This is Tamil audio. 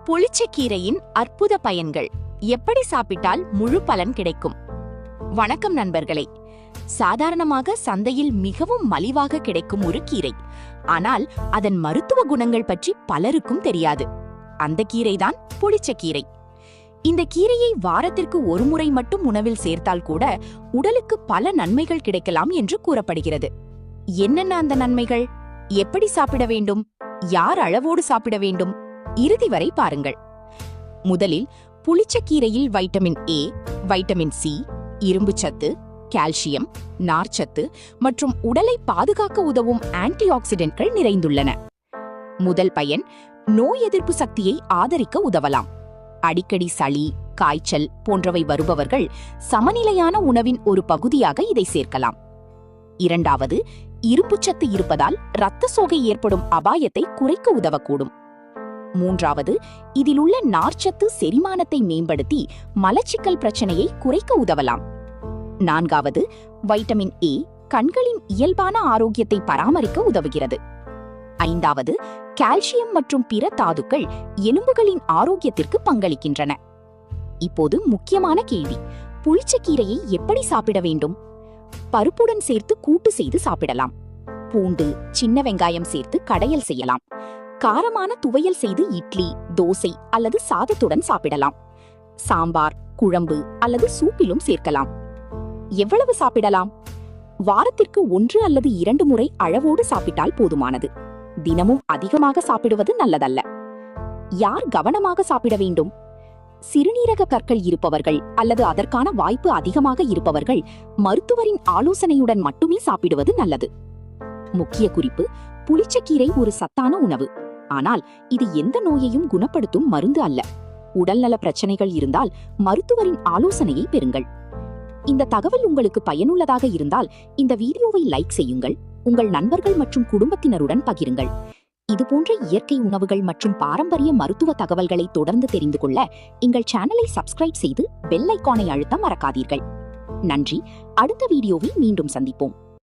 புளிச்சக்கீரையின் அற்புத பயன்கள். எப்படி சாப்பிட்டால் முழு பலன் கிடைக்கும்? வணக்கம் நண்பர்களே. சாதாரணமாக சந்தையில் மிகவும் மலிவாக கிடைக்கும் ஒரு கீரை. ஆனால் அதன் மருத்துவ குணங்கள் பற்றி பலருக்கும் தெரியாது. அந்த கீரைதான் புளிச்சக்கீரை. இந்த கீரையை வாரத்திற்கு ஒரு முறை மட்டும் உணவில் சேர்த்தால் கூட உடலுக்கு பல நன்மைகள் கிடைக்கலாம் என்று கூறப்படுகிறது. என்னென்ன அந்த நன்மைகள்? எப்படி சாப்பிட வேண்டும்? யார் அளவோடு சாப்பிட வேண்டும்? இறுதி வரை பாருங்கள். முதலில் புளிச்சக்கீரையில் வைட்டமின் ஏ, வைட்டமின் சி, இரும்புச்சத்து, கால்சியம், நார்ச்சத்து மற்றும் உடலை பாதுகாக்க உதவும் ஆன்டி ஆக்சிடென்ட்கள் நிறைந்துள்ளன. முதல் பயன், நோய் எதிர்ப்பு சக்தியை ஆதரிக்க உதவலாம். அடிக்கடி சளி, காய்ச்சல் போன்றவை வருபவர்கள் சமநிலையான உணவின் ஒரு பகுதியாக இதை சேர்க்கலாம். இரண்டாவது, இரும்புச்சத்து இருப்பதால் இரத்த சோகை ஏற்படும் அபாயத்தை குறைக்க உதவக்கூடும். மூன்றாவது, இதில் உள்ள நார்ச்சத்து செரிமானத்தை மேம்படுத்தி மலச்சிக்கல் பிரச்சனையை குறைக்க உதவலாம். நான்காவது, வைட்டமின் ஏ கண்களின் இயல்பான ஆரோக்கியத்தை பராமரிக்க உதவுகிறது. ஐந்தாவது, கால்சியம் மற்றும் பிற தாதுக்கள் எலும்புகளின் ஆரோக்கியத்திற்கு பங்களிக்கின்றன. இப்போது முக்கியமான கேள்வி, புளிச்சக்கீரையை எப்படி சாப்பிட வேண்டும்? பருப்புடன் சேர்த்து கூட்டு செய்து சாப்பிடலாம். பூண்டு, சின்ன வெங்காயம் சேர்த்து கடையல் செய்யலாம். காரமான துவையல் செய்து இட்லி, தோசை அல்லது சாதத்துடன் சாப்பிடலாம். சாம்பார், குழம்பு அல்லது சூப்பிலும் சேர்க்கலாம். எவ்வளவு சாப்பிடலாம்? வாரத்திற்கு 1 அல்லது 2 முறை அளவோடு சாப்பிட்டால் போதுமானது. தினமும் அதிகமாக சாப்பிடுவது நல்லதல்ல. யார் கவனமாக சாப்பிட வேண்டும்? சிறுநீரக கற்கள் இருப்பவர்கள் அல்லது அதற்கான வாய்ப்பு அதிகமாக இருப்பவர்கள் மருத்துவரின் ஆலோசனையுடன் மட்டுமே சாப்பிடுவது நல்லது. முக்கிய குறிப்பு, புளிச்சக்கீரை ஒரு சத்தான உணவு. ஆனால் இது எந்த நோயையும் குணப்படுத்தும் மருந்து அல்ல. உடல்நல பிரச்சனைகள் இருந்தால் மருத்துவரின் ஆலோசனையை பெறுங்கள். இந்த தகவல் உங்களுக்கு பயனுள்ளதாக இருந்தால் இந்த வீடியோவை லைக் செய்யுங்கள், உங்கள் நண்பர்கள் மற்றும் குடும்பத்தினருடன் பகிருங்கள். இதுபோன்ற இயற்கை உணவுகள் மற்றும் பாரம்பரிய மருத்துவ தகவல்களை தொடர்ந்து தெரிந்து கொள்ள எங்கள் சேனலை சப்ஸ்கிரைப் செய்து பெல் ஐகானை அழுத்த மறக்காதீர்கள். நன்றி. அடுத்த வீடியோவில் மீண்டும் சந்திப்போம்.